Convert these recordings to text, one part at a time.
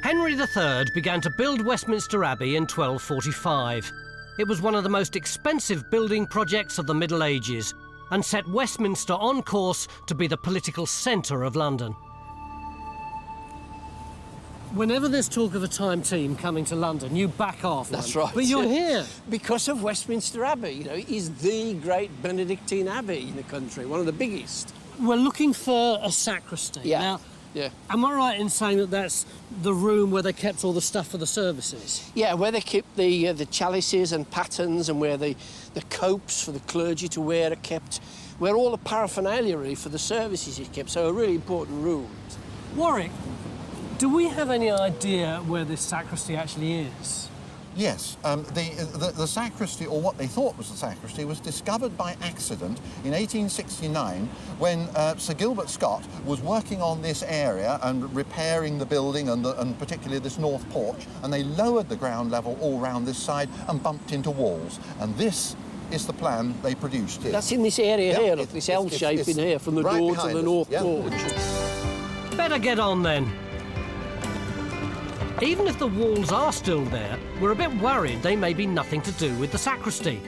Henry III began to build Westminster Abbey in 1245. It was one of the most expensive building projects of the Middle Ages and set Westminster on course to be the political centre of London. Whenever there's talk of a time team coming to London, you back off. That's right. But you're here. Because of Westminster Abbey, you know, it is the great Benedictine Abbey in the country, one of the biggest. We're looking for a sacristy. Yeah. Now, yeah. Am I right in saying that that's the room where they kept all the stuff for the services? Yeah, where they keep the chalices and patens, and where the copes for the clergy to wear are kept, where all the paraphernalia really for the services is kept, so a really important room. Warwick, do we have any idea where this sacristy actually is? Yes, the sacristy, or what they thought was the sacristy, was discovered by accident in 1869 when Sir Gilbert Scott was working on this area and repairing the building and particularly this north porch, and they lowered the ground level all round this side and bumped into walls. And this is the plan they produced here. That's in this area here, look, this L shape in here, from the right door to the north porch. Better get on then. Even if the walls are still there, we're a bit worried they may be nothing to do with the sacristy.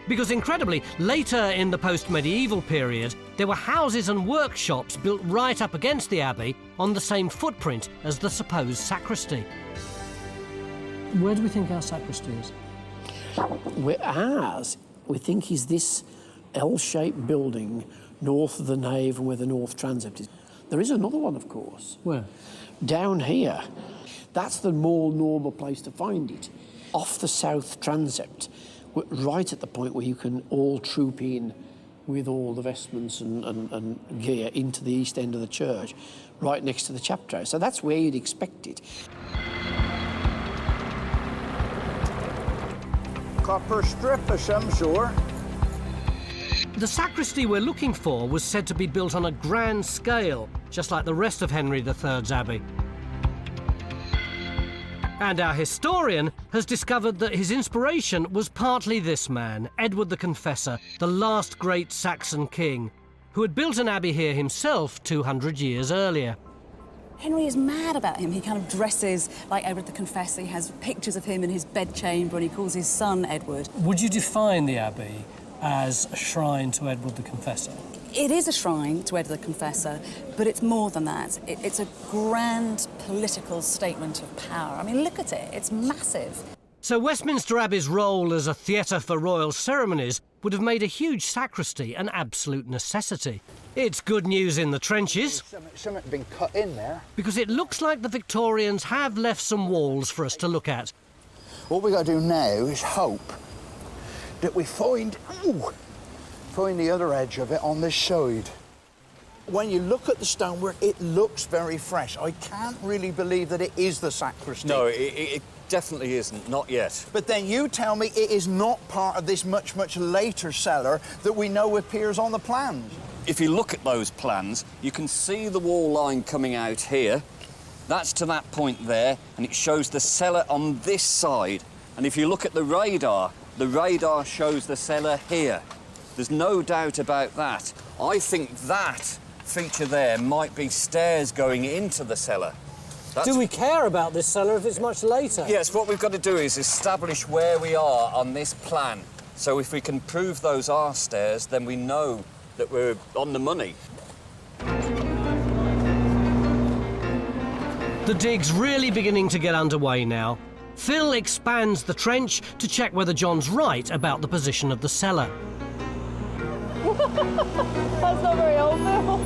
Because incredibly, later in the post-medieval period, there were houses and workshops built right up against the abbey on the same footprint as the supposed sacristy. Where do we think our sacristy is? Ours, we think, is this L-shaped building north of the nave and where the north transept is. There is another one, of course. Where? Down here. That's the more normal place to find it, off the south transept, right at the point where you can all troop in with all the vestments and gear into the east end of the church, right next to the chapter house. So that's where you'd expect it. Copper strip of some sort. The sacristy we're looking for was said to be built on a grand scale, just like the rest of Henry III's abbey. And our historian has discovered that his inspiration was partly this man, Edward the Confessor, the last great Saxon king, who had built an abbey here himself 200 years earlier. Henry is mad about him. He kind of dresses like Edward the Confessor. He has pictures of him in his bedchamber, and he calls his son Edward. Would you define the abbey as a shrine to Edward the Confessor? It is a shrine to Edward the Confessor, but it's more than that. It's a grand political statement of power. I mean, look at it. It's massive. So Westminster Abbey's role as a theatre for royal ceremonies would have made a huge sacristy an absolute necessity. It's good news in the trenches. Something been cut in there. Because it looks like the Victorians have left some walls for us to look at. What we got to do now is hope that we find the other edge of it on this side. When you look at the stonework, it looks very fresh. I can't really believe that it is the sacristy. No, it definitely isn't, not yet. But then you tell me it is not part of this much, much later cellar that we know appears on the plans. If you look at those plans, you can see the wall line coming out here. That's to that point there, and it shows the cellar on this side. And if you look at the radar shows the cellar here. There's no doubt about that. I think that feature there might be stairs going into the cellar. Do we care about this cellar if it's much later? Yes, what we've got to do is establish where we are on this plan. So if we can prove those are stairs, then we know that we're on the money. The dig's really beginning to get underway now. Phil expands the trench to check whether John's right about the position of the cellar. That's not very old, Phil.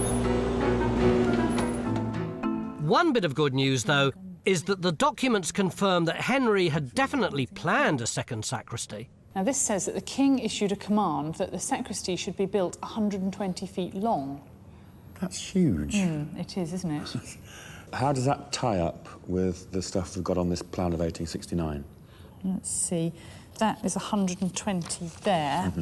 One bit of good news, though, is that the documents confirm that Henry had definitely planned a second sacristy. Now, this says that the king issued a command that the sacristy should be built 120 feet long. That's huge. It is, isn't it? How does that tie up with the stuff we've got on this plan of 1869? Let's see. That is 120 there.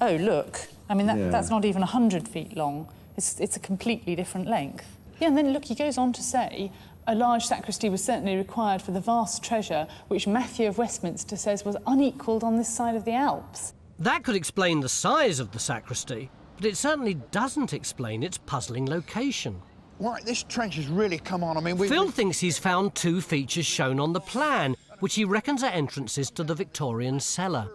Oh, look. I mean, that's not even 100 feet long. It's a completely different length. Yeah, and then, look, he goes on to say a large sacristy was certainly required for the vast treasure which Matthew of Westminster says was unequalled on this side of the Alps. That could explain the size of the sacristy, but it certainly doesn't explain its puzzling location. Right, this trench has really come on. I mean, Phil thinks he's found two features shown on the plan, which he reckons are entrances to the Victorian cellar.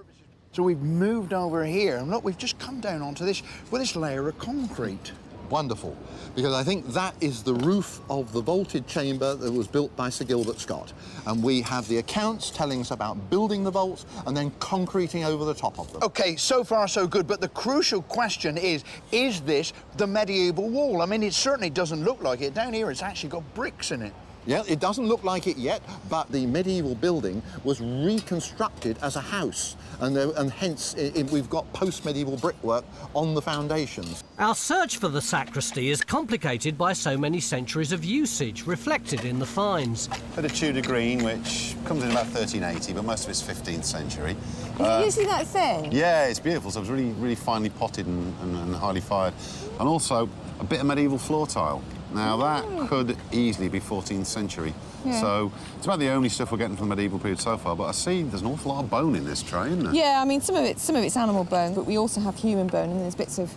So we've moved over here, and look, we've just come down onto this with this layer of concrete. Wonderful, because I think that is the roof of the vaulted chamber that was built by Sir Gilbert Scott. And we have the accounts telling us about building the vaults and then concreting over the top of them. OK, so far so good, but the crucial question is this the medieval wall? I mean, it certainly doesn't look like it. Down here, it's actually got bricks in it. Yeah, it doesn't look like it yet, but the medieval building was reconstructed as a house, and hence we've got post-medieval brickwork on the foundations. Our search for the sacristy is complicated by so many centuries of usage reflected in the finds. Bit of Tudor green, which comes in about 1380, but most of it's 15th century. Is it usually that thin? Yeah, it's beautiful. So it's really, really finely potted and highly fired. And also a bit of medieval floor tile. Now, that could easily be 14th century. Yeah. So it's about the only stuff we're getting from the medieval period so far. But I see there's an awful lot of bone in this tray, isn't there? Yeah, I mean, some of it's animal bone, but we also have human bone, and there's bits of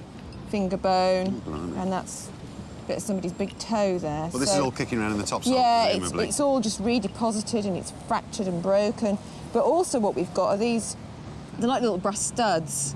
finger bone, and that's a bit of somebody's big toe there. Well, this is all kicking around in the topsoil, yeah, presumably. it's all just redeposited, and it's fractured and broken. But also what we've got are these, they're like little brass studs.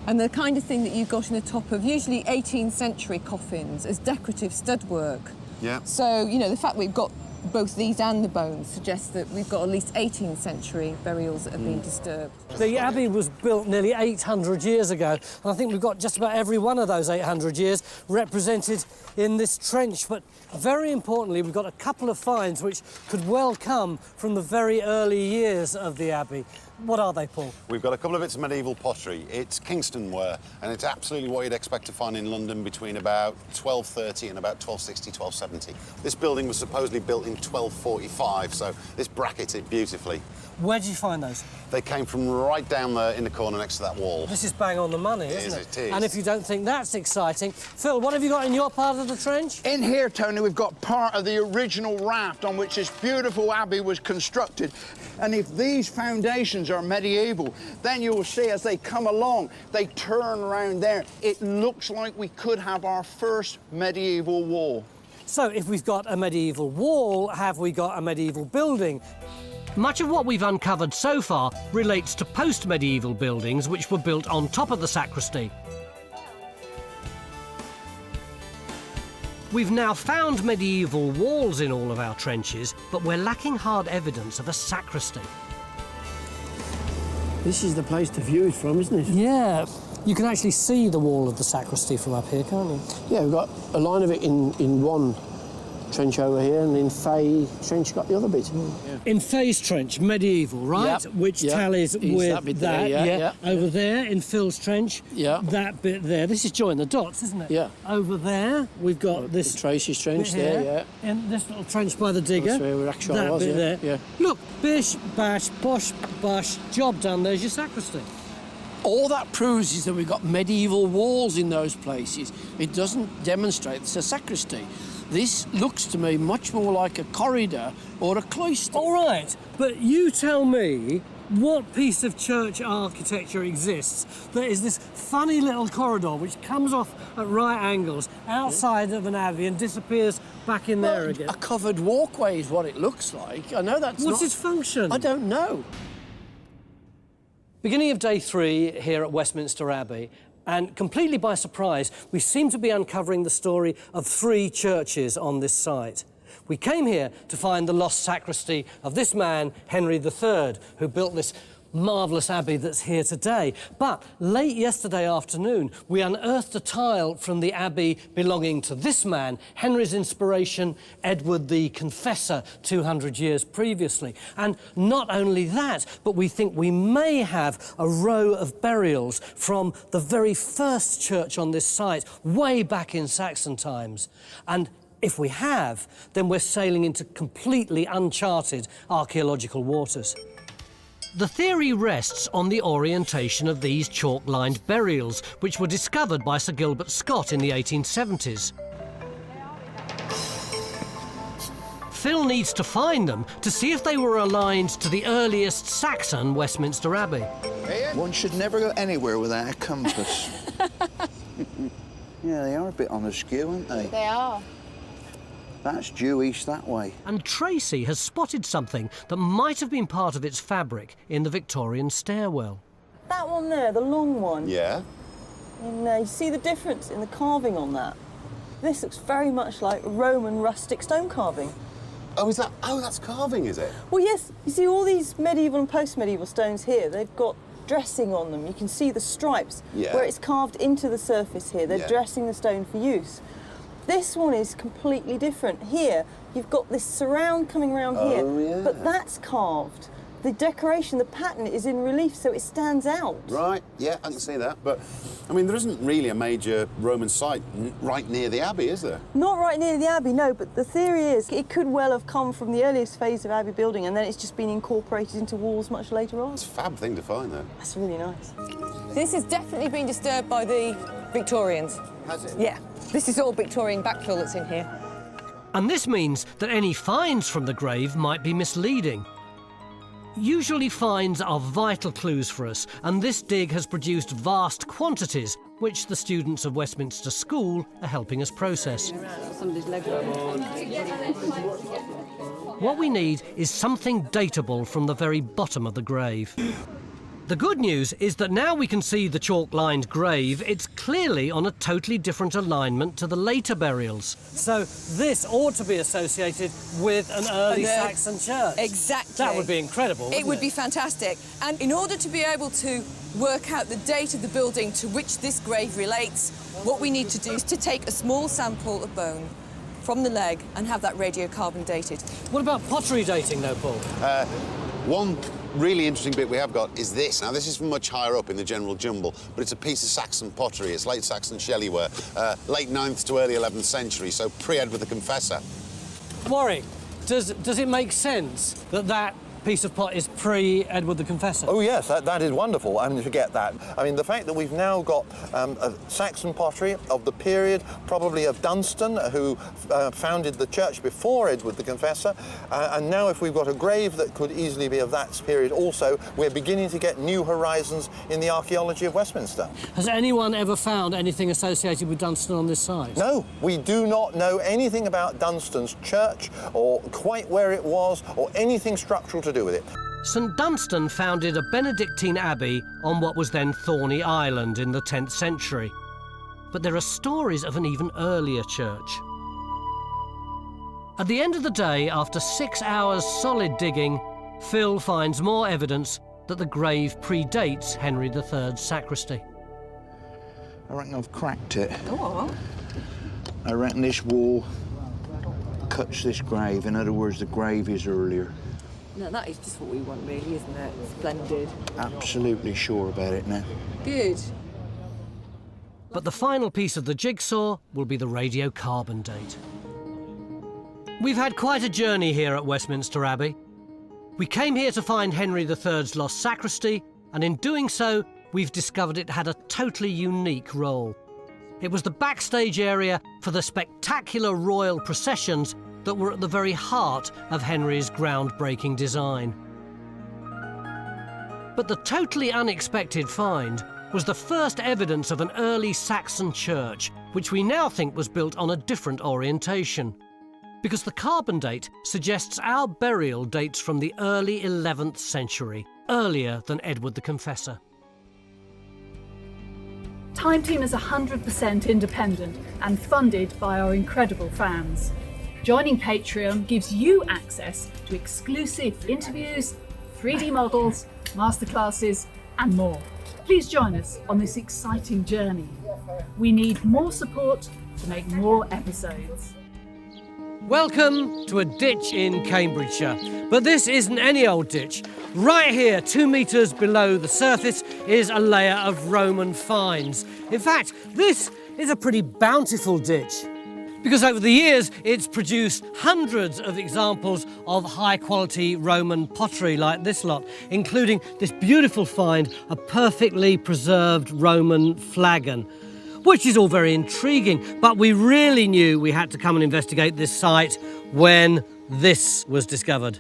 And the kind of thing that you've got in the top of usually 18th century coffins as decorative stud work. Yeah. So, you know, the fact we've got both these and the bones suggests that we've got at least 18th century burials that have been disturbed. The abbey was built nearly 800 years ago, and I think we've got just about every one of those 800 years represented in this trench. But very importantly, we've got a couple of finds which could well come from the very early years of the abbey. What are they, Paul? We've got a couple of bits of medieval pottery. It's Kingston ware, and it's absolutely what you'd expect to find in London between about 1230 and about 1260, 1270. This building was supposedly built in 1245, so this brackets it beautifully. Where did you find those? They came from right down there in the corner next to that wall. This is bang on the money, isn't it? It is. And if you don't think that's exciting, Phil, what have you got in your part of the trench? In here, Tony, we've got part of the original raft on which this beautiful abbey was constructed. And if these foundations are medieval, then you'll see as they come along, they turn around there. It looks like we could have our first medieval wall. So if we've got a medieval wall, have we got a medieval building? Much of what we've uncovered so far relates to post-medieval buildings which were built on top of the sacristy. We've now found medieval walls in all of our trenches, but we're lacking hard evidence of a sacristy. This is the place to view it from, isn't it? Yeah, you can actually see the wall of the sacristy from up here, can't you? Yeah, we've got a line of it in one trench over here, and in Fay Trench got the other bit. Yeah. In Fay's Trench, medieval, right? Yep. Which Yep. tallies Is with that bit there, yeah. Over there in Phil's Trench, that bit there. This is join the dots, isn't it? Yeah. Over there, we've got this Tracy's Trench bit here, there, yeah. in this little trench by the digger. That's where Archaeology that was, bit yeah. there. Yeah. Look, bish, bash, bosh, bash, job done. There's your sacristy. All that proves is that we've got medieval walls in those places. It doesn't demonstrate it's a sacristy. This looks to me much more like a corridor or a cloister. All right, but you tell me what piece of church architecture exists that is this funny little corridor which comes off at right angles outside of an abbey and disappears back in there again? A covered walkway is what it looks like. I know that's What's its function? I don't know. Beginning of day 3 here at Westminster Abbey, and completely by surprise, we seem to be uncovering the story of 3 churches on this site. We came here to find the lost sacristy of this man, Henry III, who built this marvellous abbey that's here today. But late yesterday afternoon, we unearthed a tile from the abbey belonging to this man, Henry's inspiration, Edward the Confessor, 200 years previously. And not only that, but we think we may have a row of burials from the very first church on this site, way back in Saxon times. And if we have, then we're sailing into completely uncharted archaeological waters. The theory rests on the orientation of these chalk-lined burials, which were discovered by Sir Gilbert Scott in the 1870s. Phil needs to find them to see if they were aligned to the earliest Saxon Westminster Abbey. One should never go anywhere without a compass. Yeah, they are a bit on the skew, aren't they? They are. That's due east that way. And Tracy has spotted something that might have been part of its fabric in the Victorian stairwell. That one there, the long one. Yeah. And you see the difference in the carving on that? This looks very much like Roman rustic stone carving. Oh, is that? Oh, that's carving, is it? Well, yes. You see all these medieval and post-medieval stones here, they've got dressing on them. You can see the stripes where it's carved into the surface here. They're dressing the stone for use. This one is completely different. Here, you've got this surround coming around here, but that's carved. The decoration, the pattern is in relief, so it stands out. Right, yeah, I can see that. But, I mean, there isn't really a major Roman site right near the Abbey, is there? Not right near the Abbey, no, but the theory is it could well have come from the earliest phase of Abbey building and then it's just been incorporated into walls much later on. It's a fab thing to find, though. That's really nice. This has definitely been disturbed by the Victorians. Has it? Yeah, this is all Victorian backfill that's in here. And this means that any finds from the grave might be misleading. Usually finds are vital clues for us, and this dig has produced vast quantities, which the students of Westminster School are helping us process. What we need is something dateable from the very bottom of the grave. The good news is that now we can see the chalk-lined grave, it's clearly on a totally different alignment to the later burials. So this ought to be associated with an early Saxon church. Exactly. That would be incredible, wouldn't It would be fantastic. And in order to be able to work out the date of the building to which this grave relates, what we need to do is to take a small sample of bone from the leg and have that radiocarbon dated. What about pottery dating, though, Paul? One really interesting bit we have got is this. Now, this is from much higher up in the general jumble, but it's a piece of Saxon pottery. It's late Saxon shellyware, late 9th to early 11th century, so pre-Edward the Confessor. Warwick, does it make sense that that piece of pot is pre-Edward the Confessor? Oh yes, that is wonderful. I mean, to get that. I mean, the fact that we've now got a Saxon pottery of the period, probably of Dunstan, who founded the church before Edward the Confessor, and now if we've got a grave that could easily be of that period also, we're beginning to get new horizons in the archaeology of Westminster. Has anyone ever found anything associated with Dunstan on this site? No, we do not know anything about Dunstan's church, or quite where it was, or anything structural to do with it. St Dunstan founded a Benedictine abbey on what was then Thorney Island in the 10th century. But there are stories of an even earlier church. At the end of the day, after 6 hours solid digging, Phil finds more evidence that the grave predates Henry III's sacristy. I reckon I've cracked it. Oh. I reckon this wall cuts this grave. In other words, the grave is earlier. No, that is just what we want, really, isn't it? Splendid. Absolutely sure about it now. Good. But the final piece of the jigsaw will be the radiocarbon date. We've had quite a journey here at Westminster Abbey. We came here to find Henry III's lost sacristy, and in doing so, we've discovered it had a totally unique role. It was the backstage area for the spectacular royal processions that were at the very heart of Henry's groundbreaking design. But the totally unexpected find was the first evidence of an early Saxon church, which we now think was built on a different orientation, because the carbon date suggests our burial dates from the early 11th century, earlier than Edward the Confessor. Time Team is 100% independent and funded by our incredible fans. Joining Patreon gives you access to exclusive interviews, 3D models, masterclasses, and more. Please join us on this exciting journey. We need more support to make more episodes. Welcome to a ditch in Cambridgeshire. But this isn't any old ditch. Right here, 2 metres below the surface, is a layer of Roman finds. In fact, this is a pretty bountiful ditch, because over the years it's produced hundreds of examples of high-quality Roman pottery like this lot, including this beautiful find, a perfectly preserved Roman flagon, which is all very intriguing, but we really knew we had to come and investigate this site when this was discovered.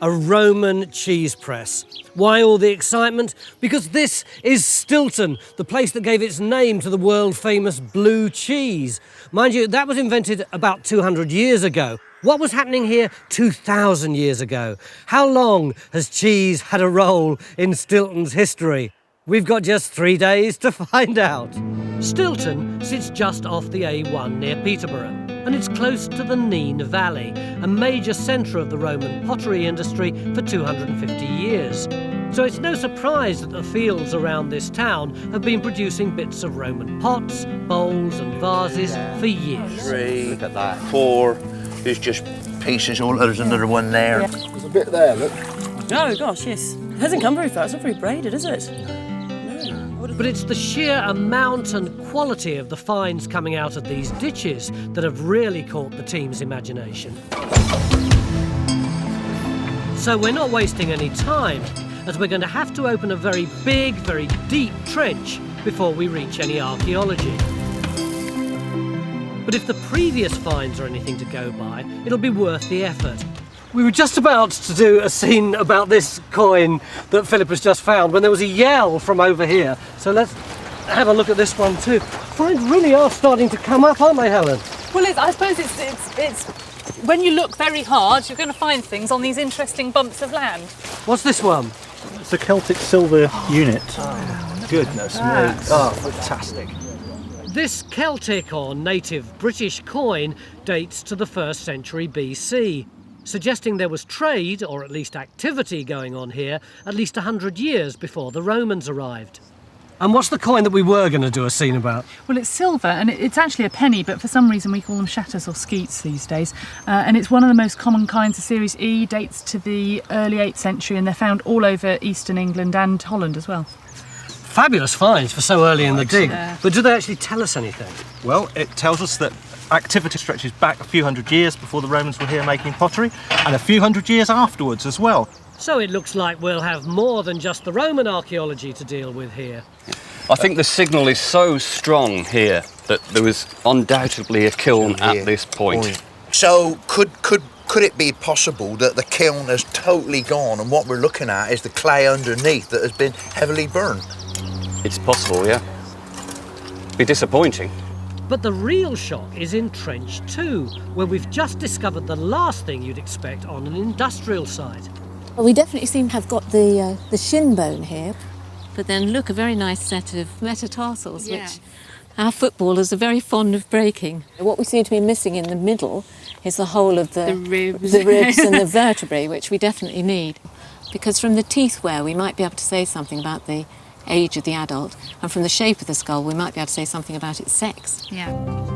a Roman cheese press. Why all the excitement? Because this is Stilton, the place that gave its name to the world-famous blue cheese. Mind you, that was invented about 200 years ago. What was happening here 2,000 years ago? How long has cheese had a role in Stilton's history? We've got just 3 days to find out. Stilton sits just off the A1 near Peterborough, and it's close to the Nene Valley, a major centre of the Roman pottery industry for 250 years. So it's no surprise that the fields around this town have been producing bits of Roman pots, bowls and vases for years. 3, look at that. 4, there's just pieces, there's another one there. Yeah. There's a bit there, look. Oh gosh, yes. It hasn't come very far, it's not very braided, is it? But it's the sheer amount and quality of the finds coming out of these ditches that have really caught the team's imagination. So we're not wasting any time, as we're going to have to open a very big, very deep trench before we reach any archaeology. But if the previous finds are anything to go by, it'll be worth the effort. We were just about to do a scene about this coin that Philip has just found when there was a yell from over here. So let's have a look at this one too. Finds really are starting to come up, aren't they, Helen? Well, I suppose it's when you look very hard, you're going to find things on these interesting bumps of land. What's this one? It's a Celtic silver unit. Oh, goodness me. Oh, fantastic. This Celtic or native British coin dates to the 1st century BC, suggesting there was trade, or at least activity, going on here at least 100 years before the Romans arrived. And what's the coin that we were going to do a scene about? Well, it's silver, and it's actually a penny, but for some reason we call them shatters or skeets these days. And it's one of the most common kinds of Series E, dates to the early 8th century, and they're found all over eastern England and Holland as well. Fabulous finds for so early in the dig. But do they actually tell us anything? Well, it tells us that activity stretches back a few hundred years before the Romans were here making pottery, and a few hundred years afterwards as well. So it looks like we'll have more than just the Roman archaeology to deal with here. I think the signal is so strong here that there was undoubtedly a kiln at this point. So could it be possible that the kiln has totally gone and what we're looking at is the clay underneath that has been heavily burned? It's possible, yeah. Be disappointing. But the real shock is in Trench 2, where we've just discovered the last thing you'd expect on an industrial site. Well, we definitely seem to have got the shin bone here. But then look, a very nice set of metatarsals, which our footballers are very fond of breaking. What we seem to be missing in the middle is the whole of the ribs and the vertebrae, which we definitely need. Because from the teeth wear, we might be able to say something about the age of the adult, and from the shape of the skull we might be able to say something about its sex.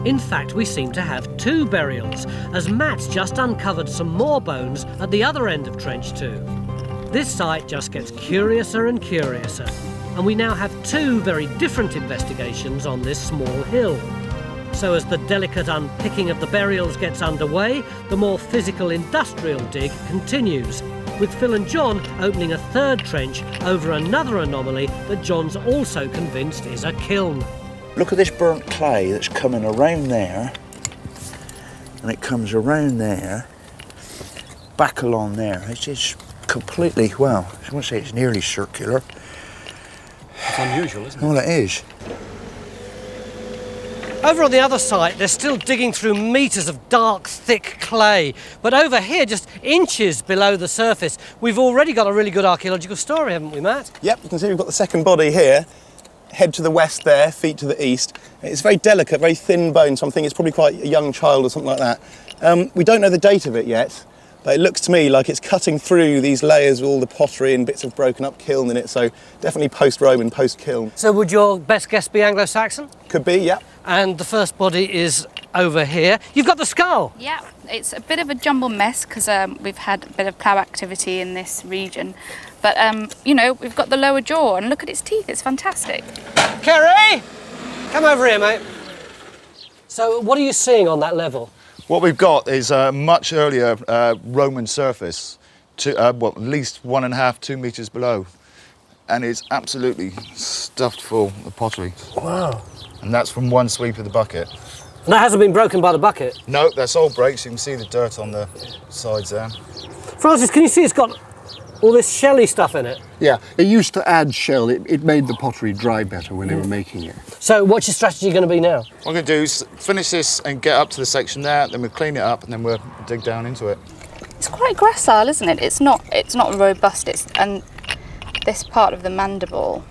In fact, we seem to have 2 burials, as Matt's just uncovered some more bones at the other end of Trench 2. This site just gets curiouser and curiouser, and we now have 2 very different investigations on this small hill. So as the delicate unpicking of the burials gets underway, the more physical industrial dig continues, with Phil and John opening a 3rd trench over another anomaly that John's also convinced is a kiln. Look at this burnt clay that's coming around there, and it comes around there, back along there. It's just completely, well, I want to say it's nearly circular. It's unusual, isn't it? Well, it is. Over on the other side, they're still digging through metres of dark, thick clay. But over here, just inches below the surface, we've already got a really good archaeological story, haven't we, Matt? Yep, you can see we've got the second body here. Head to the west there, feet to the east. It's very delicate, very thin bone, so I'm thinking it's probably quite a young child or something like that. We don't know the date of it yet, but it looks to me like it's cutting through these layers with all the pottery and bits of broken up kiln in it, so definitely post-Roman, post-kiln. So would your best guess be Anglo-Saxon? Could be, yeah. And the first body is over here. You've got the skull. Yeah, it's a bit of a jumble mess because we've had a bit of plough activity in this region. But, you know, we've got the lower jaw and look at its teeth, it's fantastic. Kerry! Come over here, mate. So what are you seeing on that level? What we've got is a much earlier Roman surface, well, at least 1.5 to 2 metres below. And it's absolutely stuffed full of pottery. Wow. And that's from one sweep of the bucket. And that hasn't been broken by the bucket? No, that's all breaks. You can see the dirt on the sides there. Francis, can you see it's got all this shelly stuff in it? Yeah, it used to add shell. It made the pottery dry better when they were making it. So what's your strategy going to be now? What I'm going to do is finish this and get up to the section there, then we'll clean it up and then we'll dig down into it. It's quite gracile, isn't it? It's not robust. And this part of the mandible,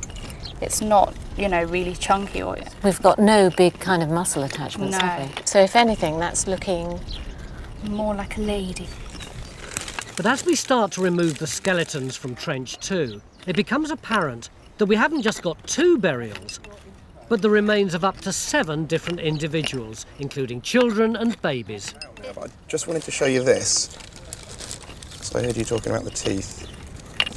it's not, you know, really chunky. We've got no big kind of muscle attachments, have we? So if anything, that's looking more like a lady. But as we start to remove the skeletons from Trench 2, it becomes apparent that we haven't just got 2 burials, but the remains of up to 7 different individuals, including children and babies. I just wanted to show you this. So I heard you talking about the teeth.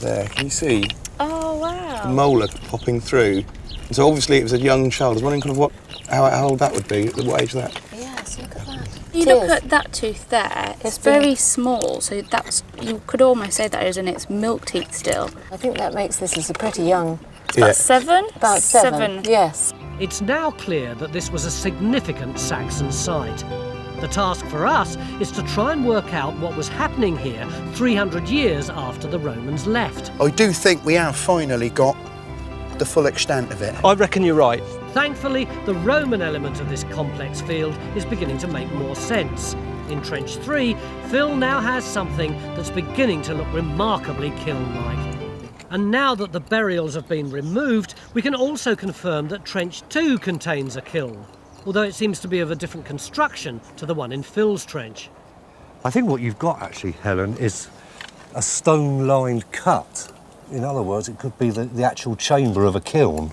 There, can you see? Oh, wow. The molar popping through. And so obviously it was a young child. I was wondering kind of how old that would be, at what age that? Yes, look at that. You look at that tooth there, it's very small, so you could almost say that is in its milk teeth still. I think that makes this as a pretty young... About 7? About 7, yes. It's now clear that this was a significant Saxon site. The task for us is to try and work out what was happening here 300 years after the Romans left. I do think we have finally got the full extent of it. I reckon you're right. Thankfully, the Roman element of this complex field is beginning to make more sense. In Trench 3, Phil now has something that's beginning to look remarkably kiln-like. And now that the burials have been removed, we can also confirm that Trench 2 contains a kiln, although it seems to be of a different construction to the one in Phil's trench. I think what you've got actually, Helen, is a stone-lined cut. In other words, it could be the actual chamber of a kiln.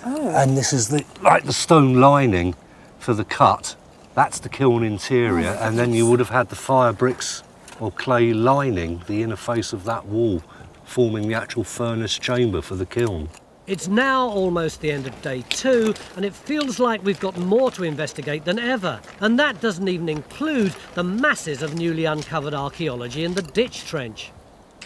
Oh. And this is like the stone lining for the cut. That's the kiln interior, and then you would have had the fire bricks or clay lining the inner face of that wall, forming the actual furnace chamber for the kiln. It's now almost the end of day 2, and it feels like we've got more to investigate than ever. And that doesn't even include the masses of newly uncovered archaeology in the ditch trench.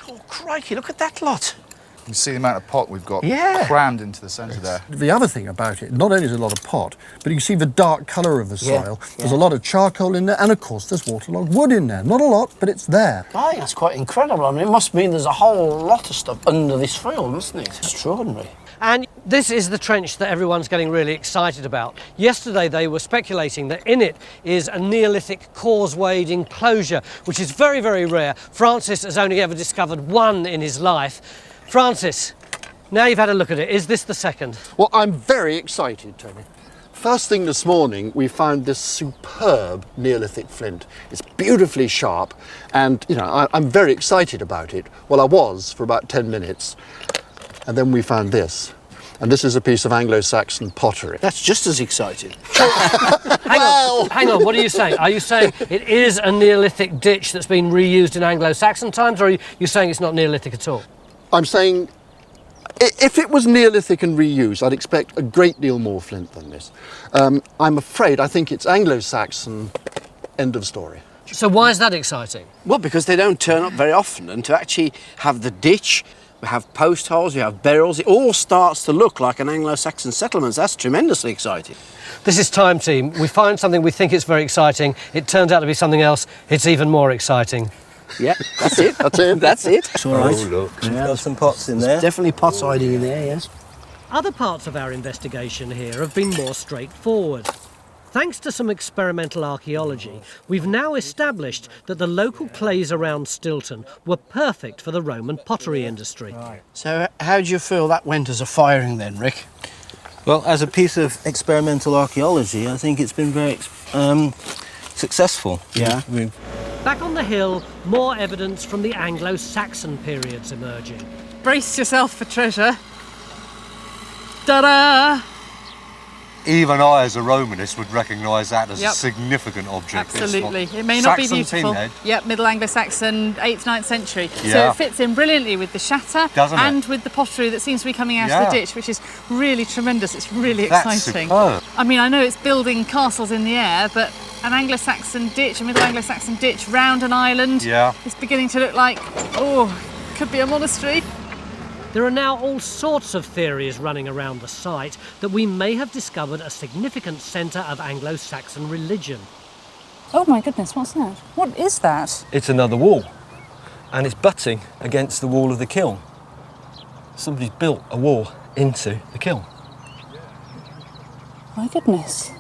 Oh, crikey, look at that lot. You can see the amount of pot we've got crammed into the centre there. The other thing about it, not only is there a lot of pot, but you can see the dark colour of the soil. There's a lot of charcoal in there, and of course there's waterlogged wood in there. Not a lot, but it's there. I think that's quite incredible. I mean, it must mean there's a whole lot of stuff under this field, mustn't it? Extraordinary. And this is the trench that everyone's getting really excited about. Yesterday they were speculating that in it is a Neolithic causewayed enclosure, which is very, very rare. Francis has only ever discovered one in his life. Francis, now you've had a look at it, is this the second? Well, I'm very excited, Tony. First thing this morning, we found this superb Neolithic flint. It's beautifully sharp, and, you know, I'm very excited about it. Well, I was for about 10 minutes. And then we found this. And this is a piece of Anglo-Saxon pottery. That's just as exciting. Hang on, what are you saying? Are you saying it is a Neolithic ditch that's been reused in Anglo-Saxon times, or are you saying it's not Neolithic at all? I'm saying, if it was Neolithic and reused, I'd expect a great deal more flint than this. I'm afraid I think it's Anglo-Saxon, end of story. So why is that exciting? Well, because they don't turn up very often, and to actually have the ditch, we have post holes, we have burials, it all starts to look like an Anglo-Saxon settlement. That's tremendously exciting. This is Time Team. We find something we think it's very exciting, it turns out to be something else, it's even more exciting. Yeah, that's it. That's it. That's it. It's all right. Oh, look. Yeah, There's some pots in there. There's definitely pots hiding in there, yes. Other parts of our investigation here have been more straightforward. Thanks to some experimental archaeology, we've now established that the local clays around Stilton were perfect for the Roman pottery industry. So how do you feel that went as a firing then, Rick? Well, as a piece of experimental archaeology, I think it's been very successful. Yeah. Back on the hill, more evidence from the Anglo-Saxon periods emerging. Brace yourself for treasure. Ta-da! Even I, as a Romanist, would recognise that as Yep. a significant object. Absolutely. It's not It may not be Saxon beautiful. pinhead. Yep, Middle Anglo-Saxon, 8th, 9th century. So Yeah. it fits in brilliantly with the shatter Doesn't it? and with the pottery that seems to be coming out Yeah. of the ditch, which is really tremendous. It's really That's exciting. superb. I mean, I know it's building castles in the air, but an Anglo-Saxon ditch, a Middle Anglo-Saxon ditch round an island, Yeah. is beginning to look like, oh, could be a monastery. There are now all sorts of theories running around the site that we may have discovered a significant centre of Anglo-Saxon religion. Oh my goodness, what's that? What is that? It's another wall. and it's butting against the wall of the kiln. Somebody's built a wall into the kiln. My goodness.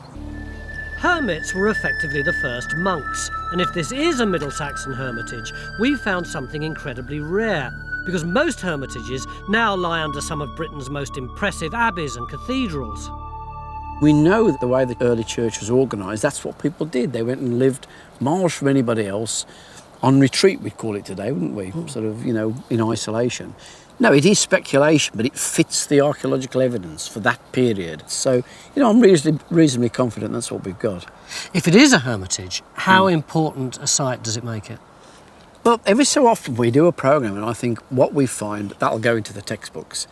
Hermits were effectively the first monks, and if this is a Middle Saxon hermitage, we've found something incredibly rare, because most hermitages now lie under some of Britain's most impressive abbeys and cathedrals. We know that the way the early church was organised, that's what people did. They went and lived miles from anybody else, on retreat, we'd call it today, wouldn't we? Sort of, you know, in isolation. No, it is speculation, but it fits the archaeological evidence for that period. So, you know, I'm reasonably confident that's what we've got. If it is a hermitage, how important a site does it make it? Well, every so often we do a programme, and I think what we find, that'll go into the textbooks,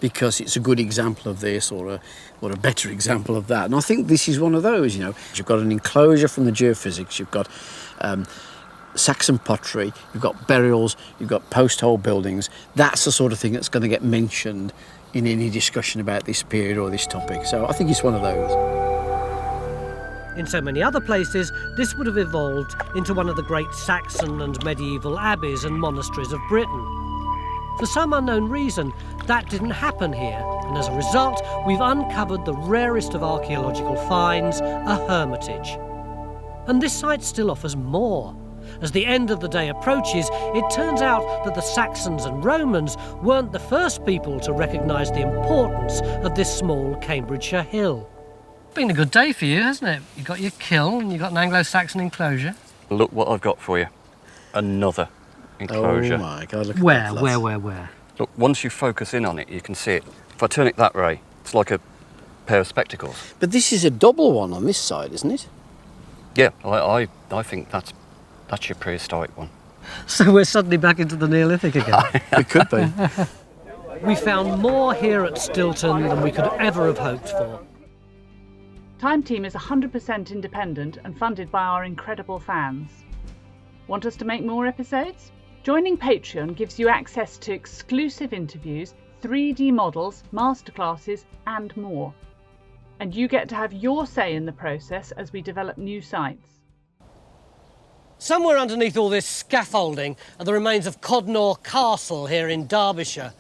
because it's a good example of this or a better example of that. And I think this is one of those, you know. You've got an enclosure from the geophysics, you've got Saxon pottery, you've got burials, you've got post-hole buildings. That's the sort of thing that's going to get mentioned in any discussion about this period or this topic. So I think it's one of those. In so many other places, this would have evolved into one of the great Saxon and medieval abbeys and monasteries of Britain. For some unknown reason, that didn't happen here, and as a result, we've uncovered the rarest of archaeological finds, a hermitage. And this site still offers more. As the end of the day approaches, it turns out that the Saxons and Romans weren't the first people to recognise the importance of this small Cambridgeshire hill. Been a good day for you, hasn't it? You've got your kiln and you've got an Anglo-Saxon enclosure. Look what I've got for you. Another enclosure. Oh my God, look at that. Where? Look, once you focus in on it, you can see it. If I turn it that way, it's like a pair of spectacles. But this is a double one on this side, isn't it? Yeah, I think that's your prehistoric one. So we're suddenly back into the Neolithic again. It could be. We found more here at Stilton than we could ever have hoped for. Time Team is 100% independent and funded by our incredible fans. Want us to make more episodes? Joining Patreon gives you access to exclusive interviews, 3D models, masterclasses and more. And you get to have your say in the process as we develop new sites. Somewhere underneath all this scaffolding are the remains of Codnor Castle here in Derbyshire.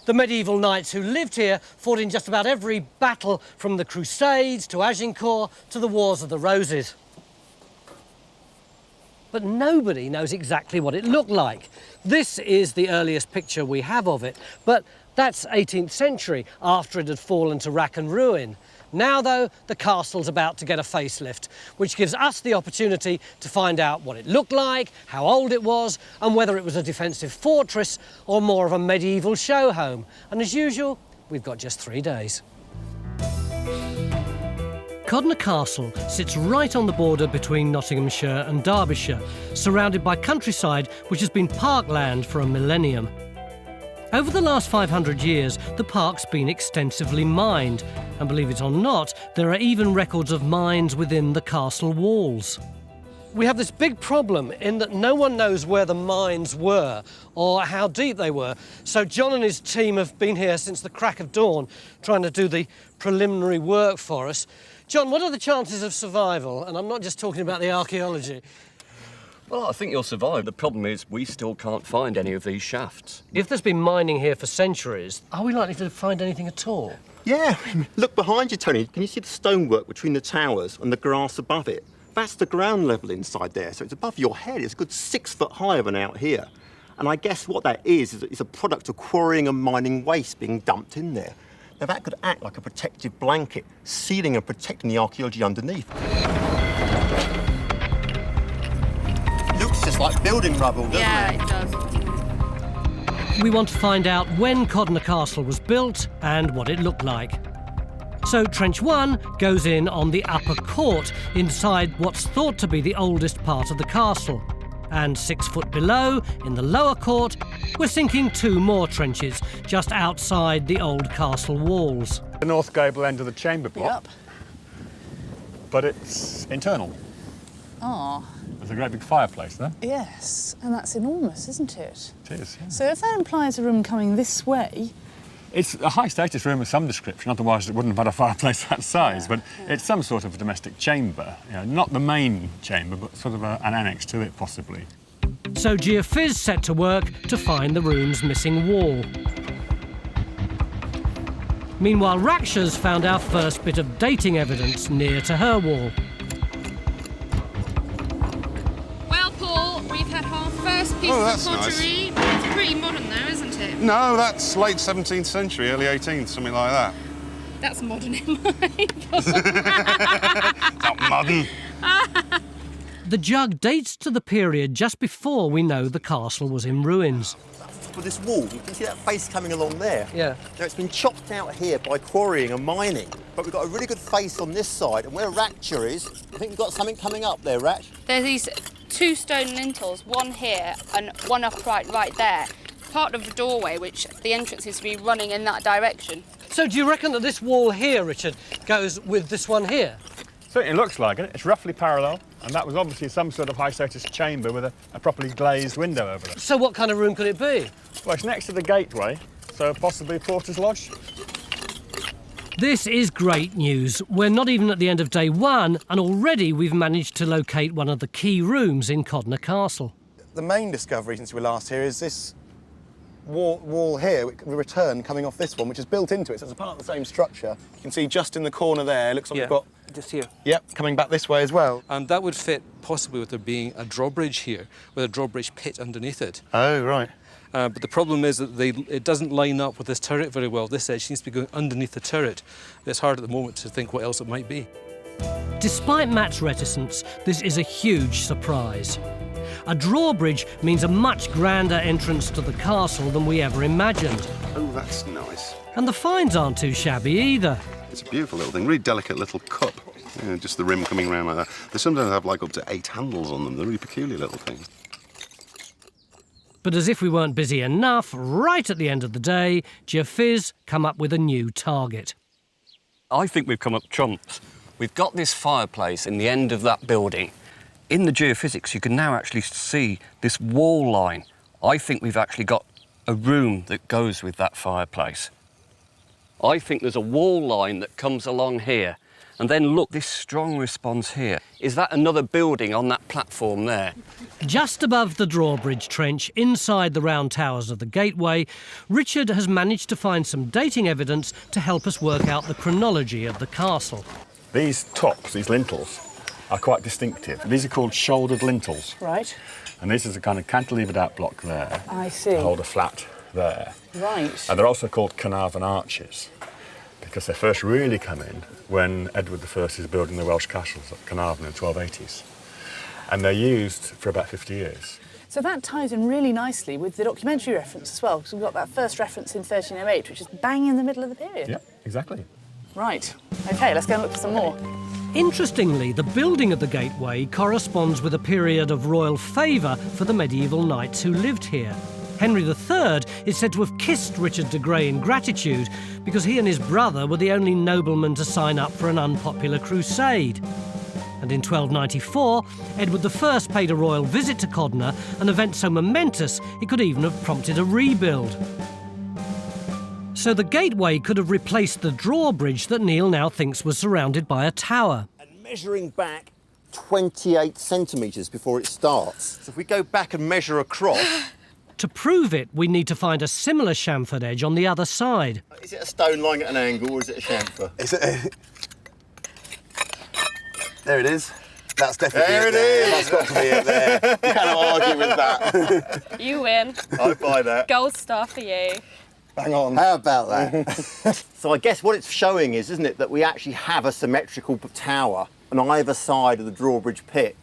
The medieval knights who lived here fought in just about every battle, from the Crusades to Agincourt to the Wars of the Roses. But nobody knows exactly what it looked like. This is the earliest picture we have of it, but that's 18th century, after it had fallen to rack and ruin. Now, though, the castle's about to get a facelift, which gives us the opportunity to find out what it looked like, how old it was, and whether it was a defensive fortress or more of a medieval show home. And as usual, we've got just 3 days. Codnor Castle sits right on the border between Nottinghamshire and Derbyshire, surrounded by countryside which has been parkland for a millennium. Over the last 500 years, the park's been extensively mined, and believe it or not, there are even records of mines within the castle walls. We have this big problem in that no one knows where the mines were or how deep they were. So John and his team have been here since the crack of dawn, trying to do the preliminary work for us. John, what are the chances of survival? And I'm not just talking about the archaeology. Well, I think you'll survive. The problem is we still can't find any of these shafts. If there's been mining here for centuries, are we likely to find anything at all? Yeah, look behind you, Tony. Can you see the stonework between the towers and the grass above it? That's the ground level inside there, so it's above your head. It's a good 6 foot higher than out here. And I guess what that is a product of quarrying and mining waste being dumped in there. Now that could act like a protective blanket, sealing and protecting the archaeology underneath. Looks just like building rubble, doesn't it? Yeah, it does. We want to find out when Codnor Castle was built and what it looked like. So Trench 1 goes in on the upper court, inside what's thought to be the oldest part of the castle. And 6 foot below, in the lower court, we're sinking 2 more trenches, just outside the old castle walls. The north gable end of the chamber block. Yep. But it's internal. Oh. There's a great big fireplace there. Yes, and that's enormous, isn't it? It is, yeah. So if that implies a room coming this way... It's a high-status room of some description, otherwise it wouldn't have had a fireplace that size, but it's some sort of domestic chamber. You know, not the main chamber, but sort of an annex to it, possibly. So Geophys set to work to find the room's missing wall. Meanwhile, Raksha's found our first bit of dating evidence near to her wall. Well, Paul, we've had our first piece of pottery. Nice. It's pretty modern though, isn't it? No, that's late 17th century, early 18th, something like that. That's modern in my book. Not modern. The jug dates to the period just before we know the castle was in ruins. For this wall, you can see that face coming along there. Yeah. Now, it's been chopped out here by quarrying and mining, but we've got a really good face on this side, and where Raksha is, I think we've got something coming up there, Raksh. There's these 2 stone lintels, one here and one upright right there. Part of the doorway, which the entrance is to be running in that direction. So do you reckon that this wall here, Richard, goes with this one here? Certainly looks like it. It's roughly parallel, and that was obviously some sort of high-status chamber with a properly glazed window over it. So what kind of room could it be? Well, it's next to the gateway, so possibly a porter's lodge. This is great news. We're not even at the end of day 1, and already we've managed to locate one of the key rooms in Codnor Castle. The main discovery since we were last here is this wall here, the return coming off this one, which is built into it, so it's a part of the same structure. You can see just in the corner there, it looks like we've got... Just here. Yep, coming back this way as well. And that would fit possibly with there being a drawbridge here, with a drawbridge pit underneath it. Oh, right. But the problem is that it doesn't line up with this turret very well. This edge seems to be going underneath the turret. It's hard at the moment to think what else it might be. Despite Matt's reticence, this is a huge surprise. A drawbridge means a much grander entrance to the castle than we ever imagined. Oh, that's nice. And the finds aren't too shabby either. It's a beautiful little thing, really delicate little cup. You know, just the rim coming around like that. They sometimes have like up to 8 handles on them. They're really peculiar little things. But as if we weren't busy enough, right at the end of the day, Geophys come up with a new target. I think we've come up trumps. We've got this fireplace in the end of that building. In the geophysics, you can now actually see this wall line. I think we've actually got a room that goes with that fireplace. I think there's a wall line that comes along here. And then look, this strong response here. Is that another building on that platform there? Just above the drawbridge trench, inside the round towers of the gateway, Richard has managed to find some dating evidence to help us work out the chronology of the castle. These tops, these lintels, are quite distinctive. These are called shouldered lintels. Right. And this is a kind of cantilevered out block there. I see. To hold a flat there. Right. And they're also called Carnarvon arches, because they first really come in when Edward I is building the Welsh castles at Carnarvon in the 1280s. And they're used for about 50 years. So that ties in really nicely with the documentary reference as well, because we've got that first reference in 1308, which is bang in the middle of the period. Yep, exactly. Right. OK, let's go and look for some more. Interestingly, the building of the gateway corresponds with a period of royal favour for the medieval knights who lived here. Henry III is said to have kissed Richard de Grey in gratitude because he and his brother were the only noblemen to sign up for an unpopular crusade. And in 1294, Edward I paid a royal visit to Codnor, an event so momentous it could even have prompted a rebuild. So the gateway could have replaced the drawbridge that Neil now thinks was surrounded by a tower. And measuring back 28 centimetres before it starts. So if we go back and measure across... To prove it, we need to find a similar chamfered edge on the other side. Is it a stone lying at an angle or is it a chamfer? Is it There it is. That's definitely there it. There. That's got to be it there. You cannot argue with that. You win. I buy that. Gold star for you. Bang on. How about that? So I guess what it's showing is, isn't it, that we actually have a symmetrical tower on either side of the drawbridge pit.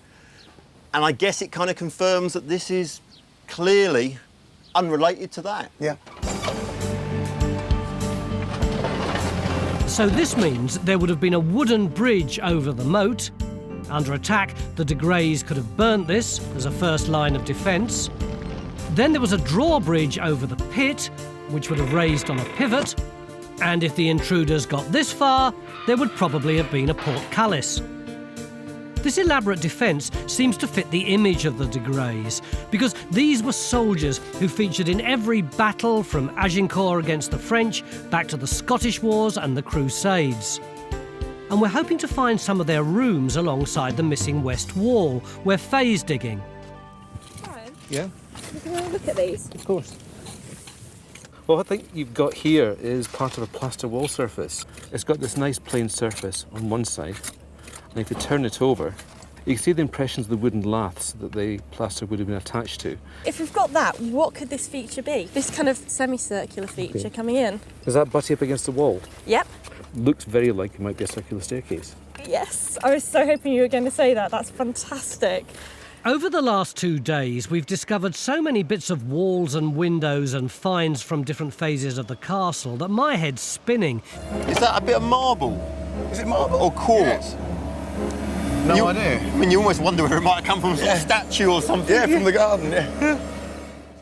And I guess it kind of confirms that this is clearly unrelated to that. Yeah. So this means there would have been a wooden bridge over the moat. Under attack, the de Greys could have burnt this as a first line of defence. Then there was a drawbridge over the pit, which would have raised on a pivot. And if the intruders got this far, there would probably have been a portcullis. This elaborate defence seems to fit the image of the de Greys, because these were soldiers who featured in every battle from Agincourt against the French back to the Scottish Wars and the Crusades. And we're hoping to find some of their rooms alongside the missing west wall, where Faye's digging. Yeah, Can I look at these? of course. Well, what I think you've got here is part of a plaster wall surface. It's got this nice plain surface on one side, and if you turn it over, you can see the impressions of the wooden laths that the plaster would have been attached to. If we've got that, what could this feature be? This kind of semicircular feature coming in? Does that butt up against the wall? Yep. Looks very like it might be a circular staircase. Yes, I was so hoping you were going to say that. That's fantastic. Over the last 2 days, we've discovered so many bits of walls and windows and finds from different phases of the castle that my head's spinning. Is that a bit of marble? Is it marble? Or quartz? No idea. I mean, you almost wonder where it might have come from, some statue or something. Yeah, from the garden, yeah.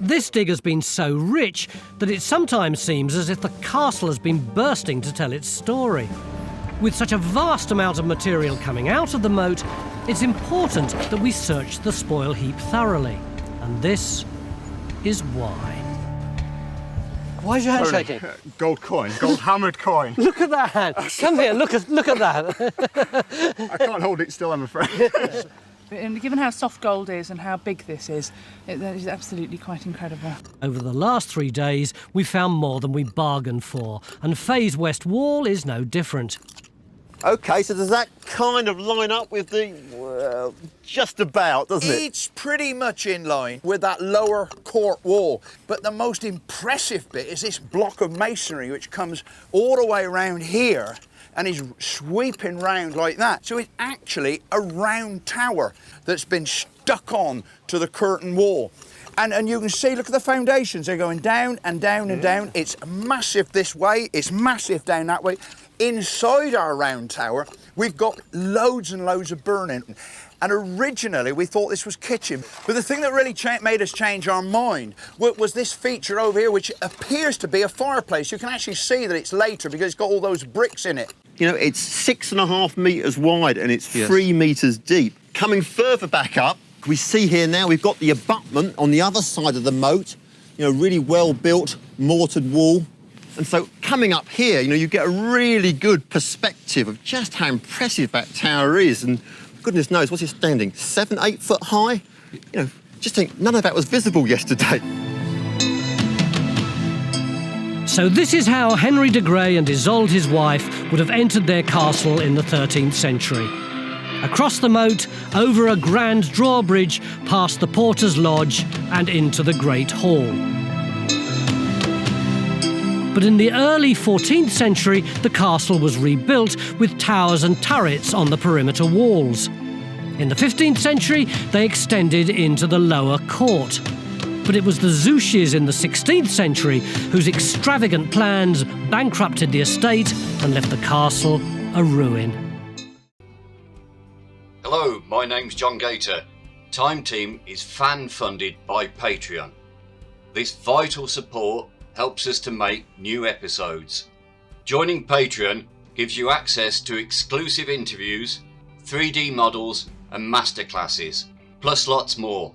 This dig has been so rich that it sometimes seems as if the castle has been bursting to tell its story. With such a vast amount of material coming out of the moat, it's important that we search the spoil heap thoroughly. And this is why. Why is your hand shaking? Gold coin, gold hammered coin. Look at that hand. Come here, look at that. I can't hold it still, I'm afraid. And given how soft gold is and how big this is, that is absolutely quite incredible. Over the last 3 days, we found more than we bargained for, and Faye's west wall is no different. OK, so does that kind of line up with the... well, just about, doesn't it? It's pretty much in line with that lower court wall. But the most impressive bit is this block of masonry which comes all the way around here and is sweeping round like that. So it's actually a round tower that's been stuck on to the curtain wall. And you can see, look at the foundations. They're going down and down and down. It's massive this way. It's massive down that way. Inside our round tower, we've got loads and loads of burning. And originally, we thought this was kitchen. But the thing that really made us change our mind was this feature over here, which appears to be a fireplace. You can actually see that it's later because it's got all those bricks in it. You know, it's 6.5 metres wide and it's 3 metres deep. Coming further back up, we see here now we've got the abutment on the other side of the moat. You know, really well-built, mortared wall. And so coming up here, you know, you get a really good perspective of just how impressive that tower is. And goodness knows, what's it standing? 7, 8 foot high? You know, just think none of that was visible yesterday. So this is how Henry de Grey and Isolde, his wife, would have entered their castle in the 13th century. Across the moat, over a grand drawbridge, past the porter's lodge and into the Great Hall. But in the early 14th century, the castle was rebuilt with towers and turrets on the perimeter walls. In the 15th century, they extended into the lower court. But it was the Zouches in the 16th century whose extravagant plans bankrupted the estate and left the castle a ruin. Hello, my name's John Gator. Time Team is fan-funded by Patreon. This vital support helps us to make new episodes. Joining Patreon gives you access to exclusive interviews, 3D models and masterclasses, plus lots more.